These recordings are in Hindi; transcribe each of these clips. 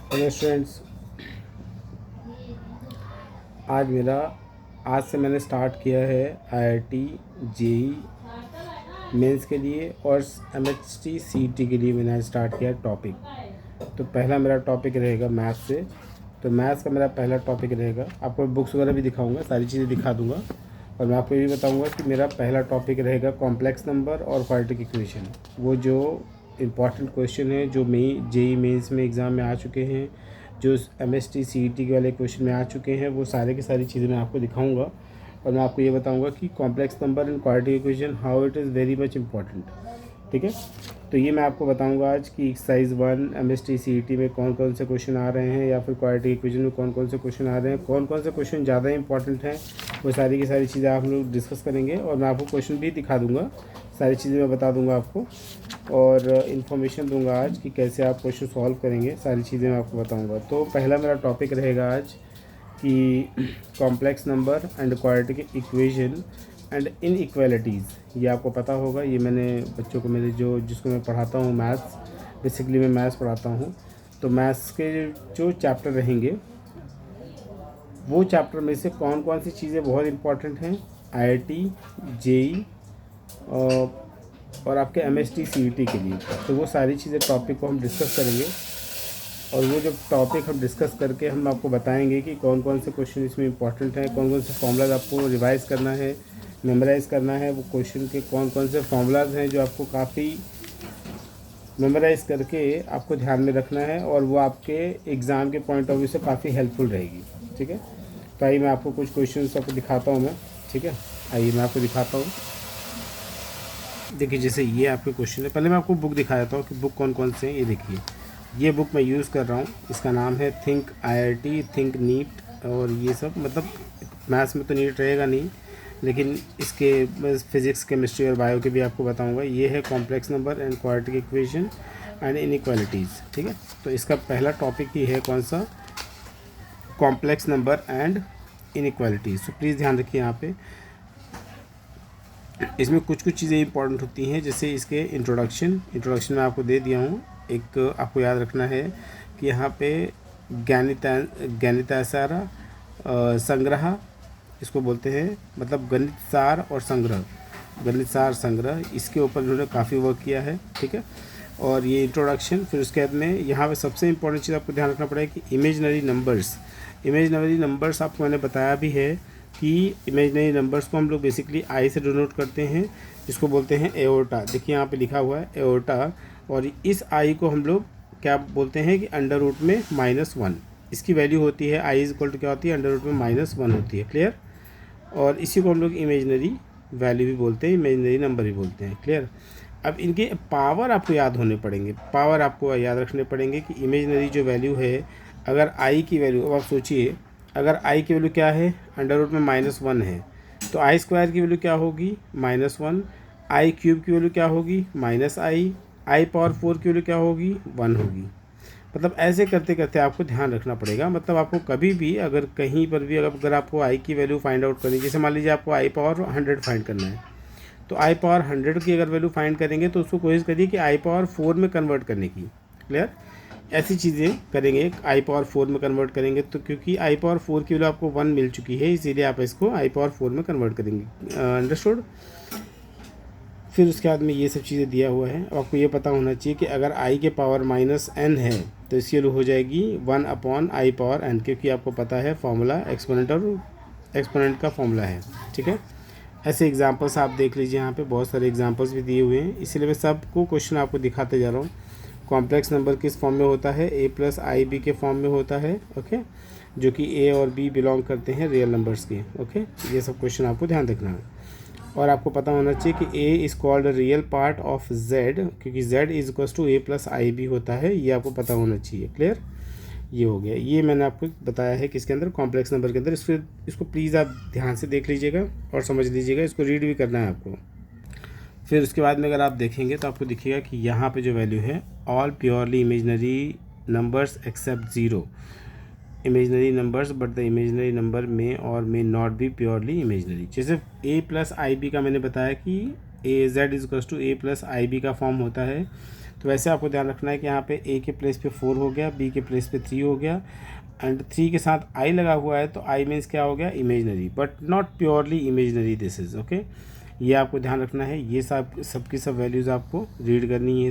हेलो स्टूडेंट्स, आज से मैंने स्टार्ट किया है आईआईटी जेई मेंस के लिए और एमएचटी सीईटी के लिए मैंने स्टार्ट किया टॉपिक। तो पहला मेरा टॉपिक रहेगा मैथ्स से। तो मैथ्स का मेरा पहला टॉपिक रहेगा। आपको बुक्स वगैरह भी दिखाऊंगा, सारी चीज़ें दिखा दूंगा। और मैं आपको ये भी बताऊंगा कि मेरा पहला टॉपिक रहेगा कॉम्प्लेक्स नंबर और क्वाड्रेटिक इक्वेशन। वो जो इम्पॉर्टेंट क्वेश्चन है जो जेई मेंस में एग्ज़ाम में आ चुके हैं, जो एमएसटी सीईटी वाले क्वेश्चन में आ चुके हैं, वो सारे की सारी चीज़ें मैं आपको दिखाऊंगा। और मैं आपको ये बताऊंगा कि complex number and quadratic equation how it is very much important. ठीक है, तो ये मैं आपको बताऊंगा आज कि एक्सरसाइज 1 एमएसटी सीईटी में कौन कौन से क्वेश्चन आ रहे हैं, या फिर क्वाड्रेटिक इक्वेशन में कौन कौन से क्वेश्चन आ रहे हैं, कौन कौन से क्वेश्चन ज़्यादा इंपॉर्टेंट हैं। वो सारी की सारी चीज़ें आप लोग डिस्कस करेंगे और मैं आपको क्वेश्चन भी दिखा दूंगा, सारी चीज़ें मैं बता दूंगा आपको और इन्फॉर्मेशन दूंगा आज कि कैसे आप क्वेश्चन सॉल्व करेंगे। सारी चीज़ें मैं आपको बताऊंगा। तो पहला मेरा टॉपिक रहेगा आज कि complex number and quadratic equation and inequalities. ये आपको पता होगा, ये मैंने बच्चों को जिसको मैं पढ़ाता हूँ मैथ्स, बेसिकली मैं मैथ्स पढ़ाता हूँ। तो मैथ्स के जो चैप्टर रहेंगे, वो चैप्टर में से कौन कौन सी चीज़ें बहुत इंपॉर्टेंट हैं आईआईटी जेई और आपके एमएसटी सीईटी के लिए, तो वो सारी चीज़ें टॉपिक को हम डिस्कस करेंगे। और वो जो टॉपिक हम डिस्कस करके हम आपको बताएंगे कि कौन कौन से क्वेश्चन इसमें इंपॉर्टेंट हैं, कौन कौन से फॉर्मूलाज आपको रिवाइज करना है, मेमोराइज करना है। वो क्वेश्चन के कौन कौन से फॉर्मूलाज हैं जो आपको काफ़ी मेमोराइज करके आपको ध्यान में रखना है, और वो आपके एग्ज़ाम के पॉइंट ऑफ व्यू से काफ़ी हेल्पफुल रहेगी। ठीक है, तो आइए मैं आपको कुछ क्वेश्चन आपको दिखाता हूँ मैं। ठीक है, आइए मैं आपको दिखाता हूँ। देखिए, जैसे ये आपके क्वेश्चन है, पहले मैं आपको बुक दिखा देता हूँ कि बुक कौन कौन से हैं। ये देखिए, ये बुक मैं यूज़ कर रहा हूँ, इसका नाम है थिंक आईआईटी, थिंक नीट। और ये सब मतलब मैथ्स में तो नीट रहेगा नहीं, लेकिन इसके फिज़िक्स केमिस्ट्री और बायो के भी आपको बताऊंगा। ये है complex number and quadratic equation and inequalities. ठीक है, तो इसका पहला टॉपिक ही है कौन सा, कॉम्प्लेक्स नंबर एंड इनइक्वालिटीज़। तो प्लीज़ ध्यान रखिए यहाँ पे, इसमें कुछ कुछ चीज़ें इंपॉर्टेंट होती हैं। जैसे इसके इंट्रोडक्शन मैं आपको दे दिया हूँ। एक आपको याद रखना है कि यहाँ पे गणितासार संग्रह इसको बोलते हैं, मतलब गणित सार और संग्रह, गणित सार संग्रह, इसके ऊपर उन्होंने काफ़ी वर्क किया है। ठीक है, और ये इंट्रोडक्शन। फिर उसके बाद में यहाँ पे सबसे इंपॉर्टेंट चीज़ आपको ध्यान रखना पड़ेगा कि इमेजनरी नंबर्स आपको मैंने बताया भी है कि इमेजनरी नंबर्स को हम लोग बेसिकली आई से डिनोट करते हैं, जिसको बोलते हैं एओर्टा। देखिए यहाँ पे लिखा हुआ है एओर्टा, और इस आई को हम लोग क्या बोलते हैं कि अंडर रूट में -1 इसकी वैल्यू होती है। आई इज इक्वल टू क्या होती है, अंडर रूट में -1 होती है। क्लियर, और इसी को हम लोग इमेजनरी वैल्यू भी बोलते हैं, इमेजनरी नंबर भी बोलते हैं। क्लियर, अब इनके पावर आपको याद होने पड़ेंगे, पावर आपको याद रखने पड़ेंगे कि इमेजनरी जो वैल्यू है, अगर आई की वैल्यू, अब आप सोचिए, अगर आई की वैल्यू क्या है, अंडर रूट में -1 है, तो आई स्क्वायर की वैल्यू क्या होगी, -1। आई क्यूब की वैल्यू क्या होगी, -i। आई पावर 4 की वैल्यू क्या होगी, 1 होगी। मतलब ऐसे करते करते आपको ध्यान रखना पड़ेगा। मतलब आपको कभी भी अगर कहीं पर भी अगर आपको आई की वैल्यू फाइंड आउट करनी, जैसे मान लीजिए आपको आई पावर 100 फाइंड करना है, तो आई पावर 100 की अगर वैल्यू फाइंड करेंगे तो उसको कोशिश करिए कि आई पावर 4 में कन्वर्ट करने की। क्लियर, ऐसी चीज़ें करेंगे, आई पावर 4 में कन्वर्ट करेंगे तो, क्योंकि आई पावर 4 की वैल्यू आपको 1 मिल चुकी है, इसीलिए आप इसको आई पावर 4 में कन्वर्ट करेंगे। अंडरस्टूड। फिर उसके बाद में ये सब चीज़ें दिया हुआ है। अब आपको ये पता होना चाहिए कि अगर आई के पावर -n है तो इसकी वैल्यू हो जाएगी 1/i पावर n, क्योंकि आपको पता है फॉर्मूला एक्सपोनेंट और एक्सपोनेंट का फॉर्मूला है। ठीक है, ऐसे एग्जांपल्स आप देख लीजिए, यहाँ पे बहुत सारे एग्जांपल्स भी दिए हुए हैं, इसीलिए मैं सबको क्वेश्चन आपको दिखाते जा रहा हूँ। कॉम्प्लेक्स नंबर किस फॉर्म में होता है, a+ib के फॉर्म में होता है। ओके, जो कि a और b बिलोंग करते हैं रियल नंबर्स के। ओके, ये सब क्वेश्चन आपको ध्यान रखना है। और आपको पता होना चाहिए कि a is called real part of z, क्योंकि z is equal to a+ib होता है, ये आपको पता होना चाहिए। क्लियर, ये हो गया। ये मैंने आपको बताया है किसके अंदर, कॉम्प्लेक्स नंबर के अंदर। इसको प्लीज़ आप ध्यान से देख लीजिएगा और समझ लीजिएगा, इसको रीड भी करना है आपको। फिर उसके बाद में अगर आप देखेंगे तो आपको दिखेगा कि यहाँ पे जो वैल्यू है, all purely imaginary numbers except 0, imaginary numbers but the imaginary number में और may not be purely imaginary. जैसे a+ib का मैंने बताया कि a z is equal to a+ib का फॉर्म होता है, तो वैसे आपको ध्यान रखना है कि यहाँ पे ए के प्लेस पे 4 हो गया, बी के प्लेस पे 3 हो गया, एंड 3 के साथ आई लगा हुआ है, तो आई मीन्स क्या हो गया, imaginary, but not purely imaginary, this is okay. ये आपको ध्यान रखना है, ये सबकी सब वैल्यूज़ आपको रीड करनी है।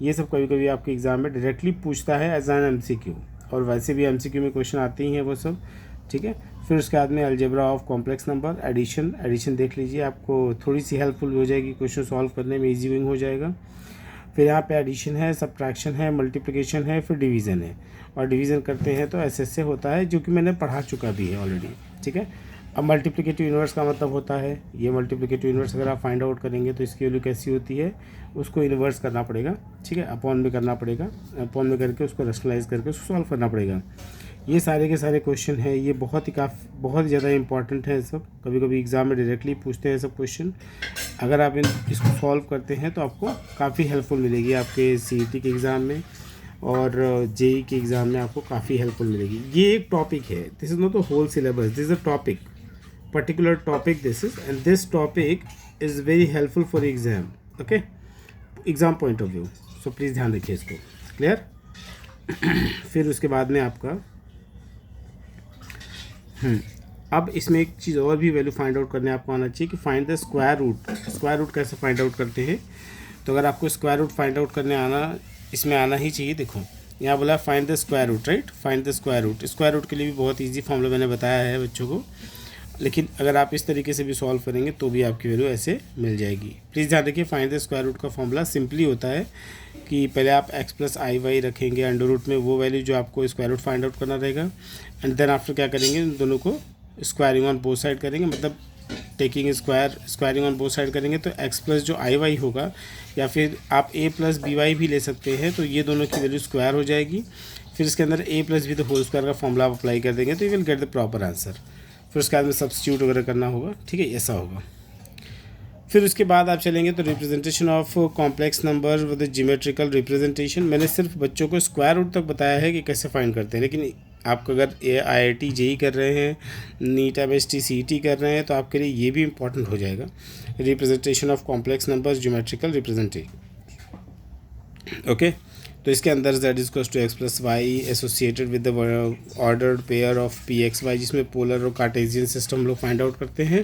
ये सब कभी कभी आपके एग्ज़ाम में डायरेक्टली पूछता है एज एन MCQ, और वैसे भी MCQ में क्वेश्चन आते ही हैं वो सब, ठीक है। फिर उसके बाद में algebra of complex number, addition देख लीजिए, आपको थोड़ी सी हेल्पफुल हो जाएगी, क्वेश्चन सॉल्व करने में ईजी विंग हो जाएगा। फिर यहाँ पे एडिशन है, सब्ट्रैक्शन है, मल्टीप्लिकेशन है, फिर डिवीज़न है, और डिवीज़न करते हैं तो ऐसे होता है, जो कि मैंने पढ़ा चुका भी है ऑलरेडी, ठीक है। अब मल्टीप्लिकेटिव इन्वर्स का मतलब होता है, ये मल्टीप्लिकेटिव इन्वर्स अगर आप फाइंड आउट करेंगे तो इसकी वैल्यू कैसी होती है, उसको इन्वर्स करना पड़ेगा, ठीक है, अपॉन में करना पड़ेगा, अपॉन में करके उसको रैशनलाइज करके उसको सॉल्व करना पड़ेगा। ये सारे के सारे क्वेश्चन हैं, ये बहुत ही ज़्यादा इंपॉर्टेंट है सब, कभी कभी एग्ज़ाम में डायरेक्टली पूछते हैं सब क्वेश्चन। अगर आप इसको सॉल्व करते हैं तो आपको काफ़ी हेल्पफुल मिलेगी आपके CET के एग्ज़ाम में, और JEE के एग्ज़ाम में आपको काफ़ी हेल्पफुल मिलेगी। ये एक टॉपिक है, this is not the whole syllabus, this is a topic, particular topic this is, and this topic is very helpful for exam, okay, exam point of view, so please ध्यान रखिए इसको, क्लियर। फिर उसके बाद में आपका अब इसमें एक चीज़ और भी वैल्यू फाइंड आउट करने आपको आना चाहिए कि फाइंड द स्क्वायर रूट कैसे फाइंड आउट करते हैं। तो अगर आपको स्क्वायर रूट फाइंड आउट करने इसमें आना ही चाहिए। देखो यहाँ बोला find the square root, right, find the square root के लिए भी बहुत ईजी फॉर्मूला मैंने बताया है बच्चों को, लेकिन अगर आप इस तरीके से भी सॉल्व करेंगे तो भी आपकी वैल्यू ऐसे मिल जाएगी। प्लीज़ ध्यान रखिए, फाइंड द स्क्वायर रूट का फॉर्मूला सिंपली होता है कि पहले आप x + iy रखेंगे अंडर रूट में, वो वैल्यू जो आपको स्क्वायर रूट फाइंड आउट करना रहेगा, एंड देन आफ्टर क्या करेंगे, इन दोनों को स्क्वायरिंग ऑन बोथ साइड करेंगे, मतलब taking squaring on both side करेंगे, तो x + जो iy होगा, या फिर आप a + by भी ले सकते हैं, तो ये दोनों की वैल्यू स्क्वायर हो जाएगी। फिर इसके अंदर a + b the whole square का फॉर्मूला आप अप्लाई कर देंगे तो you will get the proper answer. फिर उसके बाद में सब्स्टिट्यूट वगैरह करना होगा, ठीक है, ऐसा होगा। फिर उसके बाद आप चलेंगे तो representation of complex number with geometrical representation. मैंने सिर्फ बच्चों को स्क्वायर रूट तक बताया है कि कैसे फाइंड करते हैं, लेकिन आपको अगर IIT JEE कर रहे हैं, NEET MST CET कर रहे हैं, तो आपके लिए ये भी इंपॉर्टेंट हो जाएगा, representation of complex numbers geometrical representation, okay. तो इसके अंदर z = x + y associated with the ordered pair of px y, जिसमें पोलर और कार्टेशियन सिस्टम हम लोग फाइंड आउट करते हैं।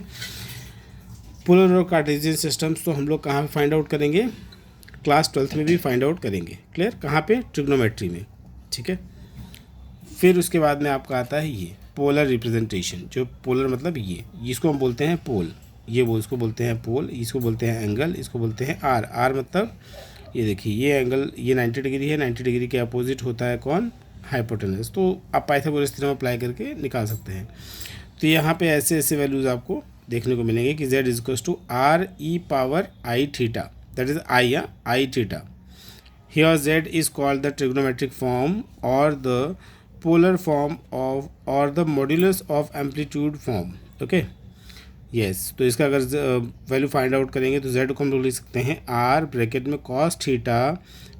पोलर और कार्टेशियन सिस्टम्स तो हम लोग कहाँ पे फाइंड आउट करेंगे, क्लास 12th में भी फाइंड आउट करेंगे, क्लियर, कहाँ पे, ट्रिग्नोमेट्री में, ठीक है। फिर उसके बाद में आपका आता है ये पोलर रिप्रेजेंटेशन, जो पोलर मतलब ये इसको हम बोलते हैं पोल, इसको बोलते हैं पोल, इसको बोलते हैं एंगल, इसको बोलते हैं आर मतलब ये देखिए ये एंगल, ये 90 डिग्री है, 90 डिग्री के अपोजिट होता है कौन, हाइपोटेनस। तो आप पाइथागोरस थ्योरम अप्लाई करके निकाल सकते हैं। तो यहाँ पे ऐसे वैल्यूज़ आपको देखने को मिलेंगे कि z = Re⁻I⁻, that is I theta. Here z is called the trigonometric form और द पोलर फॉर्म ऑफ और the modulus of amplitude form, okay, yes. तो इसका अगर वैल्यू फाइंड आउट करेंगे तो z को हम लोग लिख सकते हैं r ब्रैकेट में cos theta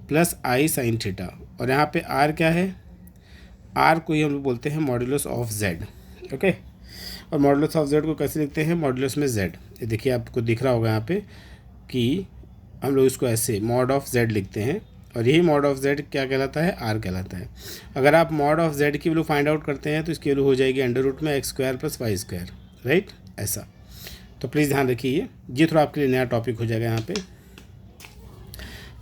+ I sin theta, और यहाँ पे r क्या है, r को ही हम लोग बोलते हैं मॉड्यूलस ऑफ z, ओके। और मॉड्यूलस ऑफ z को कैसे लिखते हैं, मॉड्यूलस में z, ये देखिए आपको दिख रहा होगा यहाँ पे कि हम लोग इसको ऐसे मॉड ऑफ z लिखते हैं, और यही मॉड ऑफ z क्या कहलाता है, r कहलाता है। अगर आप मॉड ऑफ z की वैल्यू फाइंड आउट करते हैं तो इसकी वैल्यू हो जाएगी अंडर रूट में x² + y², राइट, ऐसा। तो प्लीज़ ध्यान रखिए, ये थोड़ा आपके लिए नया टॉपिक हो जाएगा यहाँ पे।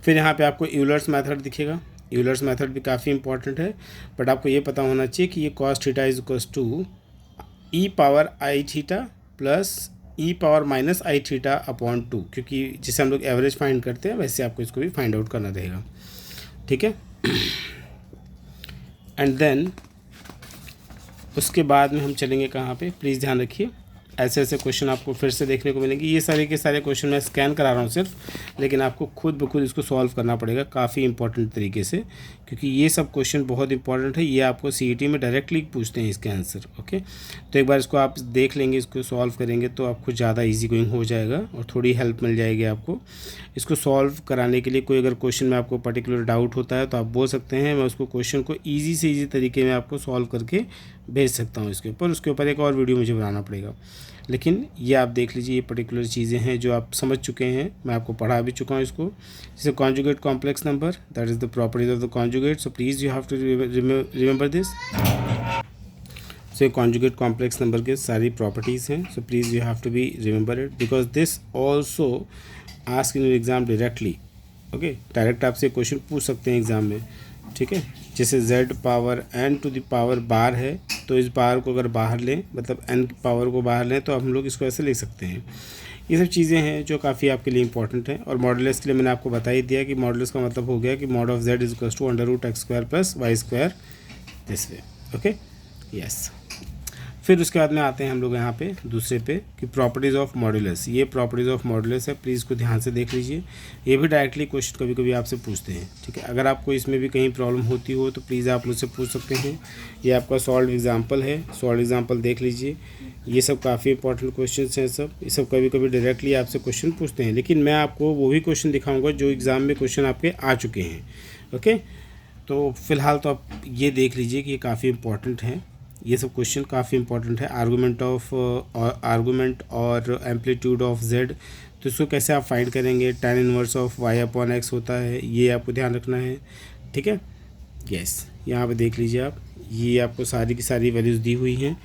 फिर यहाँ पे आपको यूलर्स मेथड दिखेगा, यूलर्स मेथड भी काफ़ी इंपॉर्टेंट है, बट आपको ये पता होना चाहिए कि ये cos theta = e⁻I⁻ plus e⁻−I⁻/2, क्योंकि जिसे हम लोग एवरेज फाइंड करते हैं वैसे आपको इसको भी फाइंड आउट करना रहेगा, ठीक है। एंड देन उसके बाद में हम चलेंगे कहाँ पे, प्लीज़ ध्यान रखिए, ऐसे क्वेश्चन आपको फिर से देखने को मिलेंगे। ये सारे के सारे क्वेश्चन मैं स्कैन करा रहा हूँ सिर्फ, लेकिन आपको खुद ब खुद इसको सॉल्व करना पड़ेगा काफ़ी इंपॉर्टेंट तरीके से, क्योंकि ये सब क्वेश्चन बहुत इंपॉर्टेंट है, ये आपको CET में डायरेक्टली पूछते हैं इसके आंसर, ओके। तो एक बार इसको आप देख लेंगे, इसको सॉल्व करेंगे तो आपको ज़्यादा ईजी गोइंग हो जाएगा और थोड़ी हेल्प मिल जाएगी आपको। इसको सॉल्व कराने के लिए कोई अगर क्वेश्चन में आपको पर्टिकुलर डाउट होता है तो आप बोल सकते हैं, मैं उसको क्वेश्चन को ईजी से ईजी तरीके में आपको सॉल्व करके भेज सकता हूँ इसके ऊपर। उसके ऊपर एक और वीडियो मुझे बनाना पड़ेगा। लेकिन ये आप देख लीजिए, ये पर्टिकुलर चीज़ें हैं जो आप समझ चुके हैं, मैं आपको पढ़ा भी चुका हूँ इसको। जैसे conjugate complex number, that is the properties of the conjugate, so please you have to remember this. So conjugate complex number के सारी प्रॉपर्टीज़ हैं, so please you have to be remember it, because this also ask in exam directly. Okay, direct आपसे क्वेश्चन पूछ सकते हैं एग्ज़ाम में, ठीक है। जैसे z power n to the power bar है, तो इस बार को अगर बाहर लें, मतलब n की पावर को बाहर लें, तो हम लोग इसको ऐसे लिख सकते हैं। ये सब चीज़ें हैं जो काफ़ी आपके लिए इंपॉर्टेंट हैं। और मॉडुलस के लिए मैंने आपको बता ही दिया कि मॉडुलस का मतलब हो गया कि mod of z is equal to √x² + y² this way. Okay, yes. फिर उसके बाद में आते हैं हम लोग यहाँ पे दूसरे पे कि प्रॉपर्टीज़ ऑफ मॉडुलस। ये प्रॉपर्टीज़ ऑफ मॉडुलस है, प्लीज़ को ध्यान से देख लीजिए। ये भी डायरेक्टली क्वेश्चन कभी कभी आपसे पूछते हैं, ठीक है। अगर आपको इसमें भी कहीं प्रॉब्लम होती हो तो प्लीज़ आप मुझसे पूछ सकते हैं। ये आपका सॉल्व एग्जाम्पल है, सॉल्व एग्जाम्पल देख लीजिए। ये सब काफ़ी इंपॉर्टेंट क्वेश्चन हैं सब। ये सब कभी कभी डायरेक्टली आपसे क्वेश्चन पूछते हैं, लेकिन मैं आपको वो भी क्वेश्चन दिखाऊँगा जो एग्ज़ाम में क्वेश्चन आपके आ चुके हैं। ओके, तो फ़िलहाल तो आप ये देख लीजिए कि ये काफ़ी इंपॉर्टेंट हैं। ये सब क्वेश्चन काफ़ी इंपॉर्टेंट है। आर्गूमेंट और एम्पलीट्यूड ऑफ z, तो इसको कैसे आप फाइंड करेंगे। tan इनवर्स ऑफ y/x होता है, ये आपको ध्यान रखना है, ठीक है। यस, यहाँ पे देख लीजिए आप, ये आपको सारी की सारी वैल्यूज़ दी हुई हैं।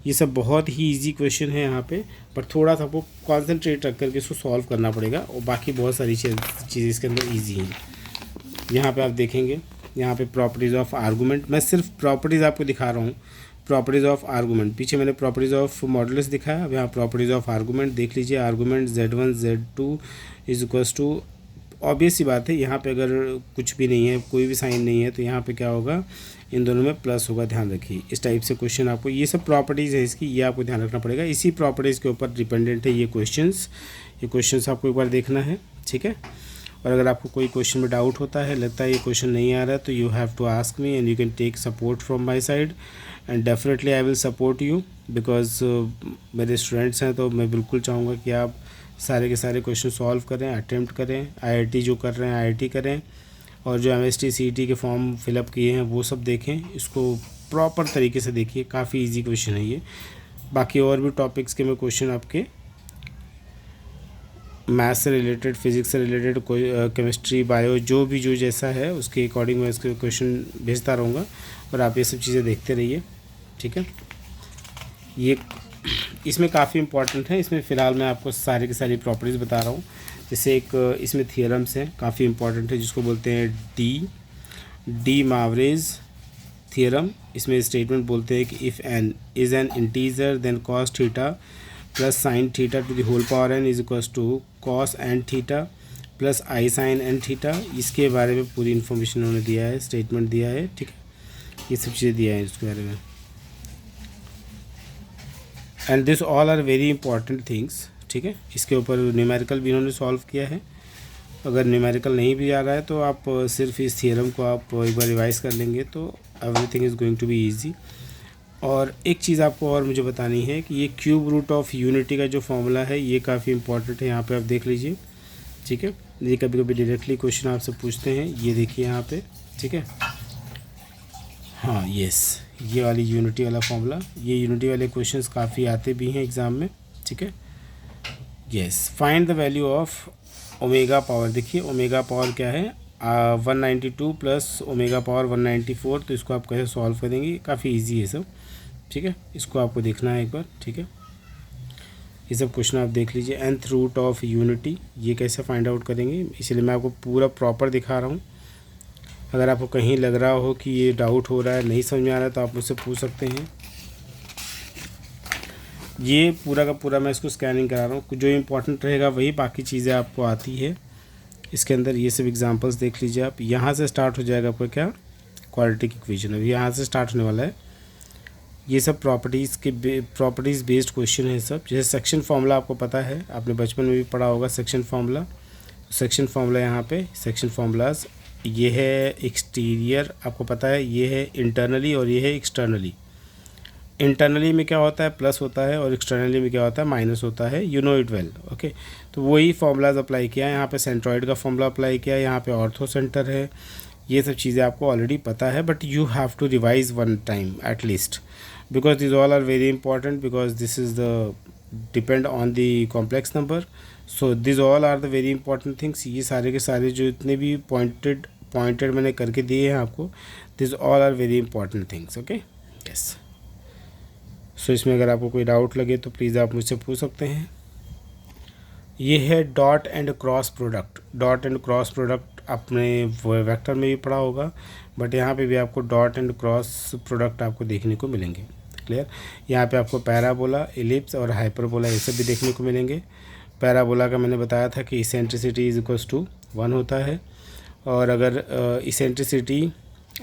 ये सब बहुत ही इजी क्वेश्चन है यहाँ पे, पर थोड़ा सा आपको कॉन्सेंट्रेट रख करके इसको सॉल्व करना पड़ेगा, और बाकी बहुत सारी चीज़ें इसके अंदर ईजी हैं। यहाँ पे आप देखेंगे, यहाँ पे प्रॉपर्टीज़ ऑफ आर्गूमेंट, मैं सिर्फ प्रॉपर्टीज़ आपको दिखा रहा हूँ। प्रॉपर्टीज़ ऑफ आर्गूमेंट, पीछे मैंने प्रॉपर्टीज़ ऑफ मॉडुलस दिखाया, अब यहाँ प्रॉपर्टीज़ ऑफ आर्गूमेंट देख लीजिए। Argument z1 z2 is equals to, obvious सी बात है, यहाँ पे अगर कुछ भी नहीं है, कोई भी साइन नहीं है, तो यहाँ पे क्या होगा, इन दोनों में प्लस होगा, ध्यान रखिए। इस टाइप से क्वेश्चन आपको, ये सब प्रॉपर्टीज़ है इसकी, ये आपको ध्यान रखना पड़ेगा। इसी प्रॉपर्टीज़ के ऊपर डिपेंडेंट है ये क्वेश्चंस आपको एक बार देखना है, ठीक है। और अगर आपको कोई क्वेश्चन में डाउट होता है, लगता है ये क्वेश्चन नहीं आ रहा है, तो you have to ask me and you can take support from my side, and definitely I will support you, because मेरे स्टूडेंट्स हैं, तो मैं बिल्कुल चाहूँगा कि आप सारे के सारे क्वेश्चन सॉल्व करें, अटेम्प्ट करें, IIT जो कर रहे हैं IIT करें, और जो MST CET के फॉर्म फिलअप किए हैं वो सब देखें, इसको प्रॉपर तरीके से देखिए, काफ़ी ईजी क्वेश्चन है ये। बाकी और भी टॉपिक्स के मैं क्वेश्चन आपके मैथ्स से रिलेटेड, फिज़िक्स से रिलेटेड, कोई केमिस्ट्री, बायो, जो जैसा है उसके अकॉर्डिंग मैं इसके क्वेश्चन भेजता रहूँगा, और आप ये सब चीज़ें देखते रहिए, ठीक है। ये इसमें काफ़ी इंपॉर्टेंट है, इसमें फ़िलहाल मैं आपको सारी की सारी प्रॉपर्टीज़ बता रहा हूँ। जैसे एक इसमें थियरम्स हैं, काफ़ी इंपॉर्टेंट है, जिसको बोलते हैं डी मावरेज थियरम। इसमें स्टेटमेंट बोलते हैं कि if n is an integer then cos theta plus sine theta to the whole power n is equals to cos n theta plus i sine n theta. इसके बारे में पूरी इन्फॉर्मेशन उन्होंने दिया है, स्टेटमेंट दिया है, ठीक है। ये सब चीज़ें दिया है इसके बारे में, and this all are very important things, ठीक है। इसके ऊपर न्यूमेरिकल भी इन्होंने सॉल्व किया है। अगर न्यूमेरिकल नहीं भी आ रहा है तो आप सिर्फ इस थियरम को आप एक बार रिवाइज़ कर लेंगे तो everything is going to be easy. और एक चीज़ आपको और मुझे बतानी है कि ये क्यूब रूट ऑफ यूनिटी का जो फॉर्मूला है ये काफ़ी इंपॉर्टेंट है, यहाँ पे आप देख लीजिए, ठीक है। ये कभी कभी डायरेक्टली क्वेश्चन आपसे पूछते हैं, ये देखिए यहाँ पे, ठीक है। हाँ, यस, ये वाली यूनिटी वाला फॉर्मूला, ये यूनिटी वाले क्वेश्चंस काफ़ी आते भी हैं एग्ज़ाम में, ठीक है। Yes, find the value of omega power. देखिए ओमेगा पावर क्या है, 192 प्लस ओमेगा पावर 194, तो इसको आप कैसे सॉल्व करेंगे, काफ़ी इजी है सब, ठीक है। इसको आपको देखना है एक बार, ठीक है। ये सब क्वेश्चन आप देख लीजिए। nth रूट ऑफ यूनिटी, ये कैसे फाइंड आउट करेंगे, इसलिए मैं आपको पूरा प्रॉपर दिखा रहा हूँ। अगर आपको कहीं लग रहा हो कि ये डाउट हो रहा है, नहीं समझ में आ रहा है, तो आप मुझसे पूछ सकते हैं। ये पूरा का पूरा मैं इसको स्कैनिंग करा रहा हूँ, जो इम्पोर्टेंट रहेगा वही, बाकी चीज़ें आपको आती है इसके अंदर। ये सब एग्जांपल्स देख लीजिए आप, यहाँ से स्टार्ट हो जाएगा आपका क्या, क्वाड्रेटिक इक्वेशन, अभी यहाँ से स्टार्ट होने वाला है। ये सब प्रॉपर्टीज़ बेस्ड क्वेश्चन है सब। जैसे सेक्शन फार्मूला आपको पता है, आपने बचपन में भी पढ़ा होगा सेक्शन फार्मूला। सेक्शन फार्मूला यहाँ पे सेक्शन फार्मूलाज, ये है एक्सटीरियर, आपको पता है, ये है इंटरनली और ये है एक्सटर्नली। इंटरनली में क्या होता है, प्लस होता है, और एक्सटर्नली में क्या होता है, माइनस होता है, you know it well, okay. तो वही फॉर्मूलाज अप्लाई किया है यहाँ पे, सेंट्रॉइड का फॉर्मूला अप्लाई किया है, यहाँ पे ऑर्थो सेंटर है। ये सब चीज़ें आपको ऑलरेडी पता है, but you have to revise one time at least, because this all are very important, because this is the depend on the complex number. So this all are the very important things. ये सारे के सारे जो इतने भी पॉइंटेड मैंने करके दिए हैं आपको, this all are very important things. Okay, yes. So इसमें अगर आपको कोई डाउट लगे तो प्लीज़ आप मुझसे पूछ सकते हैं. ये है dot and cross product. Dot and cross product आपने वेक्टर में भी पढ़ा होगा, बट यहाँ पे भी आपको डॉट एंड क्रॉस प्रोडक्ट आपको देखने को मिलेंगे. क्लियर. यहाँ पे आपको पैराबोला, एलिप्स और हाइपरबोला ये सब भी देखने को मिलेंगे. पैराबोला का मैंने बताया था कि इसेंट्रिसिटी इज इक्वल्स टू 1 होता है, और अगर इसेंट्रिसिटी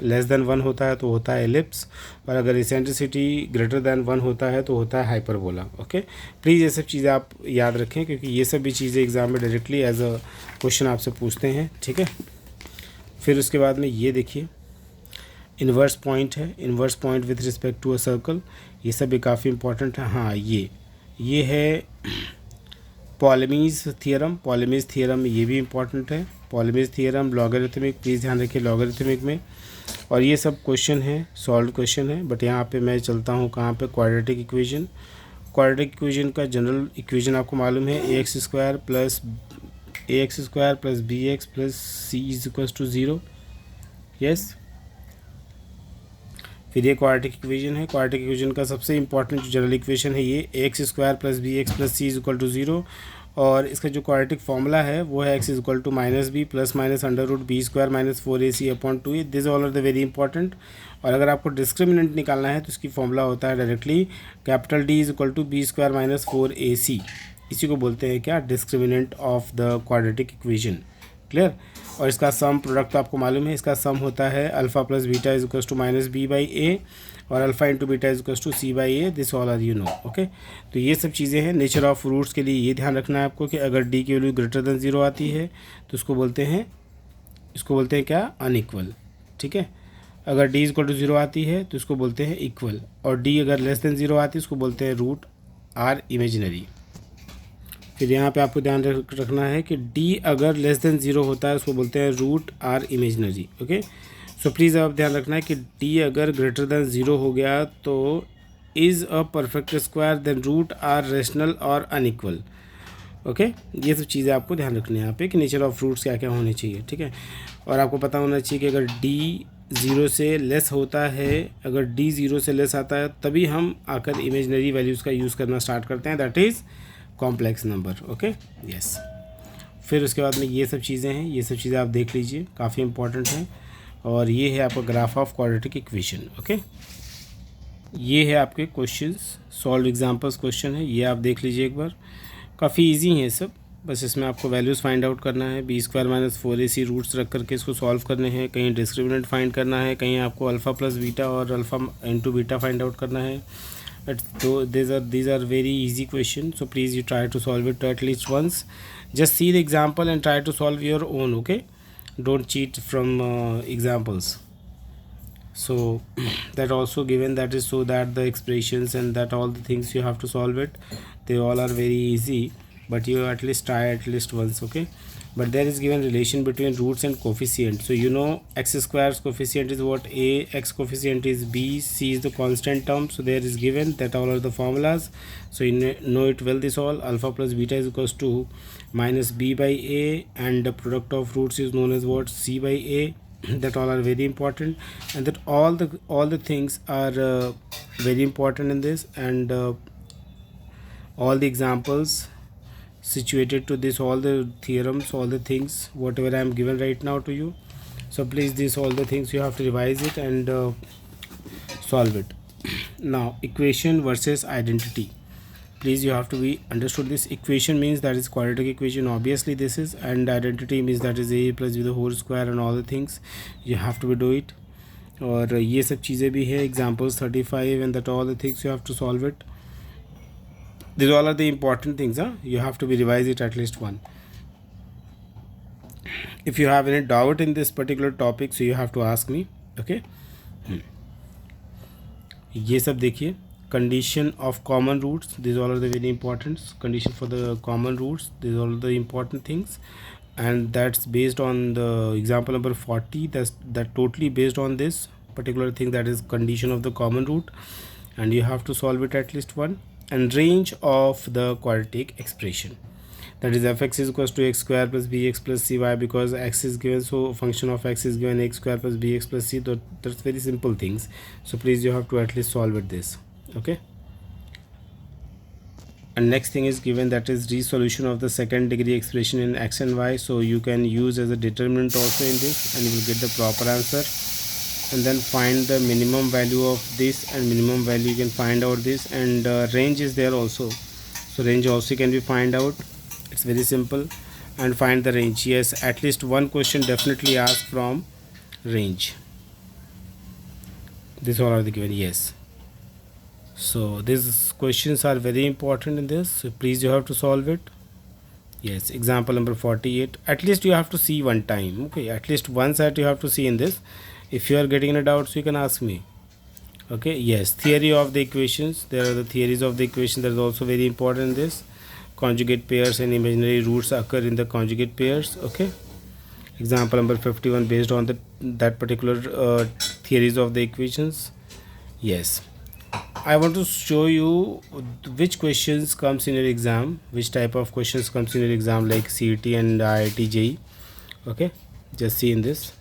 लेस देन 1 होता है तो होता है एलिप्स, और अगर इसेंट्रिसिटी ग्रेटर देन 1 होता है तो होता है हाइपरबोला. ओके, प्लीज़ ये सब चीज़ें आप याद रखें, क्योंकि ये सब भी चीज़ें एग्ज़ाम में डायरेक्टली एज अ क्वेश्चन आपसे पूछते हैं. ठीक है. फिर उसके बाद में ये देखिए, इन्वर्स पॉइंट है. Inverse point with respect to a circle, ये सब भी काफ़ी इंपॉर्टेंट है. हाँ, ये है पॉलेमीज़ थियरम. पॉलेमीज़ थियरम ये भी इंपॉर्टेंट है. पॉलेमीज़ थियरम, लॉगरिथमिक, प्लीज़ ध्यान रखिए लॉगरिथमिक में. और ये सब क्वेश्चन है, सॉल्व क्वेश्चन है. बट यहाँ पे मैं चलता हूँ कहाँ पे, क्वाड्रेटिक इक्वेशन. क्वाड्रेटिक इक्वेशन का जनरल इक्वेशन आपको मालूम है, ax square plus b x plus c is equals to 0. Yes. फिर ये क्वाड्रेटिक इक्वेशन है. क्वाड्रेटिक इक्वेशन का सबसे इंपॉर्टेंट जो जनरल इक्वेशन है ये x square plus b x plus c is equal to 0. और इसका जो क्वाड्रेटिक फॉर्मूला है वो है x is equal to minus b plus minus under root B square minus 4ac upon 2a. This all are the very important. और अगर आपको डिस्क्रिमिनेंट निकालना है तो इसकी फॉर्मूला होता है directly capital D is equal to b square minus 4ac. इसी को बोलते हैं क्या, discriminant of the quadratic equation. Clear. और इसका सम प्रोडक्ट तो आपको मालूम है, इसका सम होता है alpha plus beta is equals to minus B by A, और alpha into beta is equals to C by A. This all are you know. Okay, तो ये सब चीज़ें हैं. नेचर ऑफ रूट्स के लिए ये ध्यान रखना है आपको कि अगर डी की वैल्यू ग्रेटर देन 0 आती है तो इसको बोलते हैं क्या, अनइक्वल. ठीक है. अगर डी इज इक्वल टू 0 आती है तो इसको बोलते हैं इक्वल, और डी अगर लेस देन 0 आती है उसको बोलते हैं रूट आर इमेजिनरी. फिर यहाँ पे आपको ध्यान रखना है कि डी अगर लेस देन 0 होता है उसको बोलते हैं root are imaginary. Okay, so please आप ध्यान रखना है कि डी अगर ग्रेटर देन 0 हो गया तो is a perfect square, then root are rational और अनइक्वल. ओके, ये सब चीज़ें आपको ध्यान रखनी है यहाँ पे कि नेचर ऑफ रूट्स क्या क्या होने चाहिए. ठीक है. और आपको पता होना चाहिए कि अगर डी 0 से लेस होता है, अगर डी 0 से लेस आता है तभी हम आकर इमेजिनरी वैल्यूज़ का यूज़ करना स्टार्ट करते हैं, that is complex number. Okay, yes. फिर उसके बाद में ये सब चीज़ें हैं, ये सब चीज़ें आप देख लीजिए, काफ़ी इंपॉर्टेंट हैं. और ये है आपका graph of quadratic equation. Okay, ये है आपके क्वेश्चंस, सॉल्व एग्जांपल्स क्वेश्चन है, ये आप देख लीजिए एक बार. काफ़ी इजी हैं सब. बस इसमें आपको वैल्यूज़ फाइंड आउट करना है. B square minus 4ac roots रख करके इसको सॉल्व करने हैं. कहीं डिस्क्रिमिनेंट फाइंड करना है, कहीं आपको अल्फ़ा प्लस बीटा और alpha into beta find out करना है. So these are very easy questions, so please you try to solve it at least once. Just see the example and try to solve your own. Okay, don't cheat from examples. So that also given, that is so that the expressions and that all the things you have to solve it, they all are very easy, but you at least try at least once. Okay, but there is given relation between roots and coefficient. So you know x square's coefficient is what, a, x coefficient is b, c is the constant term. So there is given that all are the formulas, so you know it well. This all alpha plus beta is equals to minus b by a, and the product of roots is known as what, c by a. That all are very important, and that all the things are very important in this, and all the examples situated to this, all the theorems, all the things whatever I am given right now to you. So please, this all the things you have to revise it and solve it. Now, equation versus identity, please you have to be understood. This equation means that is quadratic equation, obviously this is, and identity means that is a plus b the whole square and all the things you have to be do it. और ये सब चीज़ें भी है, examples 35 and that all the things you have to solve it. These all are the important things, you have to be revise it at least one. If you have any doubt in this particular topic, so you have to ask me. Okay, ये सब देखिए, condition of common roots, these all are the very important condition for the common roots. These are all the important things, and that's based on the example number 40. That totally based on this particular thing, that is condition of the common root, and you have to solve it at least one. and range of the quadratic expression, that is fx is equals to x square plus bx plus cy, because x is given, so function of x is given x square plus bx plus c. That's very simple things, so please you have to at least solve it this. Okay, and next thing is given, that is resolution of the second degree expression in x and y. So you can use as a determinant also in this, and you will get the proper answer. And then find the minimum value of this, and minimum value you can find out this, and range is there also, so range also can be find out. It's very simple. And find the range. Yes, at least one question definitely asked from range. These all are the given. Yes, so these questions are very important in this, so please you have to solve it. Yes, example number 48, at least you have to see one time. Okay, at least one set you have to see in this. If you are getting a doubt, so you can ask me. Okay, yes, theory of the equations, there are the theories of the equation, that is also very important in this. Conjugate pairs and imaginary roots occur in the conjugate pairs. Okay, example number 51, based on that particular theories of the equations. Yes, I want to show you which questions comes in your exam, which type of questions comes in your exam, like CET and IIT JEE. Okay, just see in this.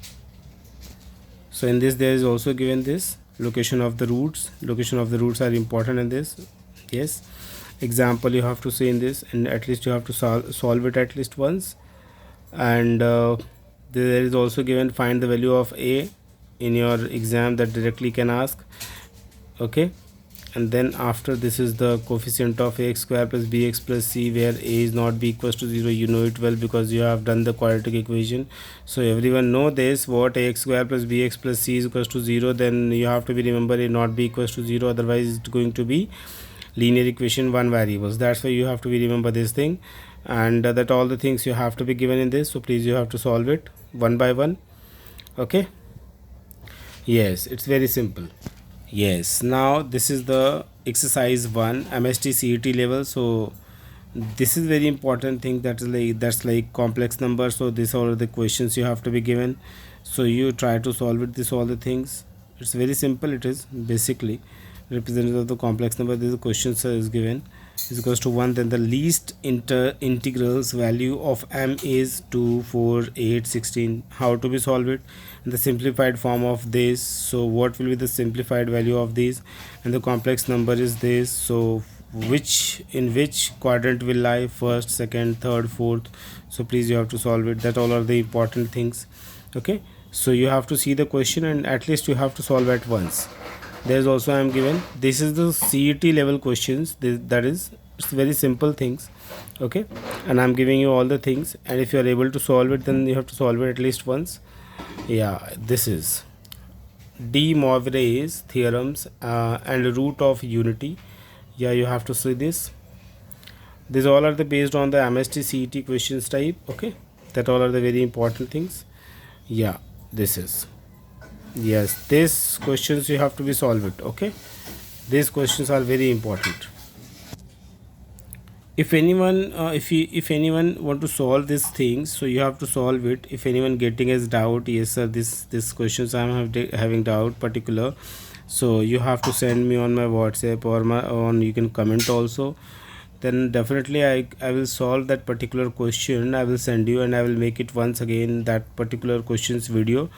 So in this there is also given this location of the roots. Location of the roots are important in this. Yes, example you have to say in this, and at least you have to solve it at least once. And there is also given, find the value of a in your exam, that directly can ask. Okay, and then after this is the coefficient of ax square plus bx plus c, where a is not b equals to 0. You know it well because you have done the quadratic equation, so everyone know this, what ax square plus bx plus c is equals to 0, then you have to be remember a not b equals to 0, otherwise it's going to be linear equation one variables. That's why you have to be remember this thing, and that all the things you have to be given in this, so please you have to solve it one by one. Okay, yes, it's very simple. Yes, now this is the exercise 1 MST CET level. So this is very important thing, that is like, that's like complex number. So these are the questions you have to be given, so you try to solve it, this all the things. It's very simple. It is basically representative of the complex number. This question is given is equals to 1, then the least integrals value of m is 2, 4, 8, 16. How to be solve it in the simplified form of this? So what will be the simplified value of these, and the complex number is this, so in which quadrant will lie, first, second, third, fourth. So please you have to solve it. That all are the important things. Okay, so you have to see the question, and at least you have to solve at once. There's also I am given, this is the CET level questions, that is, it's very simple things. Okay, and I'm giving you all the things, and if you are able to solve it, then you have to solve it at least once. Yeah, this is De Moivre's theorems and root of unity. Yeah, you have to see this. These all are the based on the MST CET questions type. Okay, that all are the very important things. Yeah, this is, yes, these questions you have to be solve it. Okay, these questions are very important. If anyone if anyone want to solve these things, so you have to solve it. If anyone getting as doubt, yes sir, this questions I am having doubt particular, so you have to send me on my WhatsApp or you can comment also, then definitely I will solve that particular question. I will send you, and I will make it once again that particular questions video,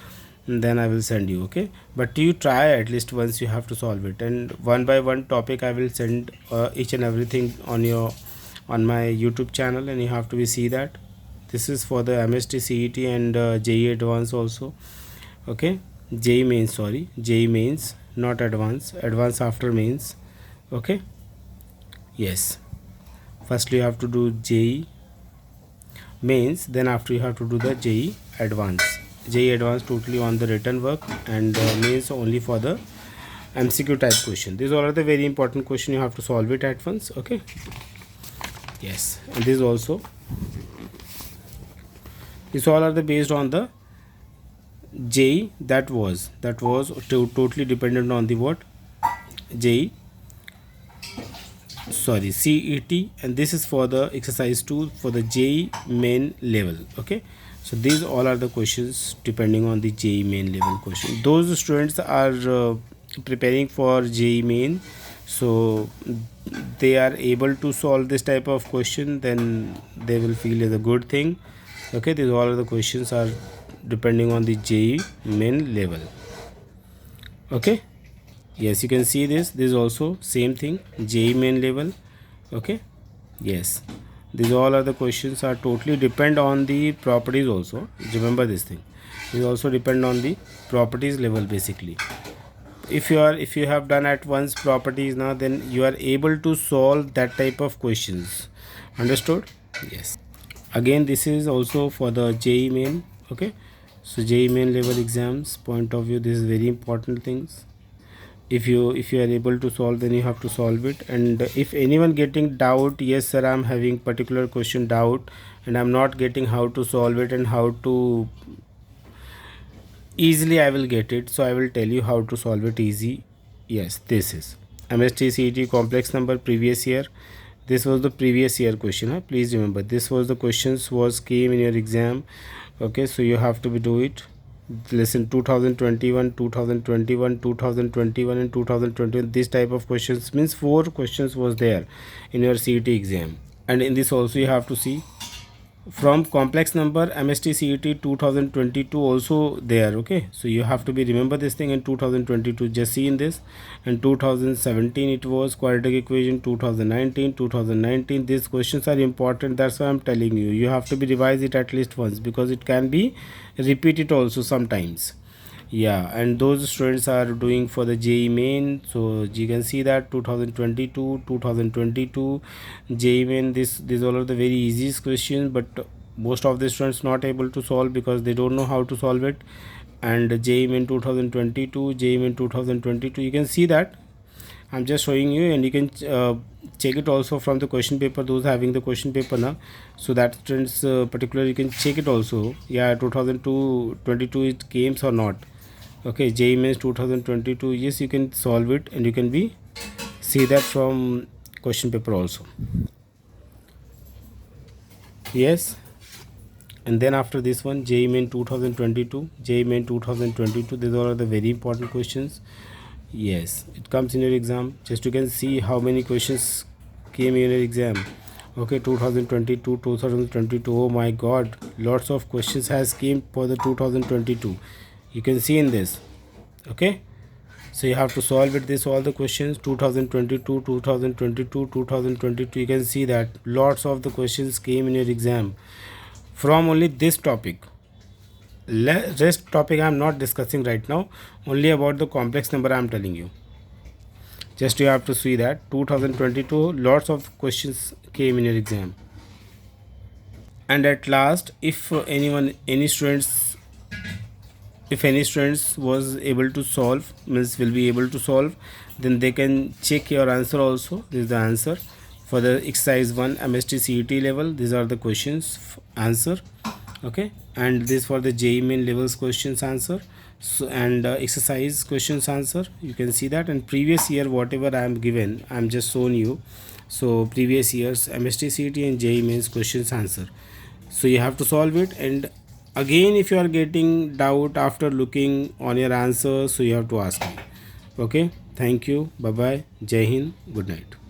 and then I will send you. Okay, but you try at least once, you have to solve it, and one by one topic I will send each and everything on my YouTube channel, and you have to be see that. This is for the MST CET and JEE advance also. Okay, JEE mains, sorry, JEE mains, not advance after mains. Okay, yes, firstly you have to do JEE mains, then after you have to do the JEE advance. JEE advance totally on the written work, and mains only for the MCQ type question. These all are the very important question, you have to solve it at once. Okay, yes, and this also, these all are the based on the JEE that was totally dependent on the what, JEE, sorry, CET, and this is for the exercise 2 for the JEE main level. Okay, so these all are the questions depending on the JEE main level question. Those students are preparing for JEE main, So they are able to solve this type of question, then they will feel as a good thing. Okay, these all of the questions are depending on the JEE main level. Okay, yes, you can see this is also same thing, JEE main level. Okay, yes, these all are the questions are totally depend on the properties also. Remember this thing, it also depend on the properties level basically. If you have done at once properties now, then you are able to solve that type of questions. Understood? Yes. Again, this is also for the JEE main. Okay, so JEE main level exams point of view, this is very important things. If you are able to solve, then you have to solve it. And if anyone getting doubt, yes sir, I'm having particular question doubt and I'm not getting how to solve it and how to easily I will get it, so I will tell you how to solve it easy. Yes, this is MST CET complex number previous year. This was the previous year question, huh? Please remember, this was the questions was came in your exam. Okay, so you have to be do it. Listen, 2021, 2021, 2021 and 2021, this type of questions means 4 questions was there in your CET exam. And in this also you have to see from complex number MST CET 2022 also there. Okay, so you have to be remember this thing in 2022, just see in this. In 2017 it was quadratic equation, 2019 these questions are important, that's why I'm telling you, you have to be revise it at least once because it can be repeated also sometimes. Yeah, and those students are doing for the JEE main, so you can see that 2022 JEE main, these all are the very easiest questions, but most of the students not able to solve because they don't know how to solve it. And JEE main 2022, JEE main 2022, you can see that I'm just showing you, and you can check it also from the question paper, those having the question paper now, so that students particularly you can check it also. Yeah, 2022 it came or not. Okay, JEE Mains 2022, yes, you can solve it and you can be see that from question paper also. Yes, and then after this one, JEE Main 2022, JEE Main 2022, these are the very important questions. Yes, it comes in your exam, just you can see how many questions came in your exam. Okay, 2022, 2022, oh my god, lots of questions has came for the 2022, you can see in this. Okay, so you have to solve it this all the questions 2022, 2022, 2022, you can see that lots of the questions came in your exam from only this topic. Rest topic I'm not discussing right now, only about the complex number I'm telling you. Just you have to see that 2022 lots of questions came in your exam. And at last, if any students, if any students was able to solve, means will be able to solve, then they can check your answer also. This is the answer for the exercise 1 MST CET level, these are the questions answer. Okay, and this for the JEE main levels questions answer. So and exercise questions answer, you can see that. And previous year whatever I am given, I am just shown you. So previous years MST CET and JEE mains questions answer, so you have to solve it. And again, if you are getting doubt after looking on your answer, so you have to ask me. Okay, thank you, bye bye, Jai Hind, good night.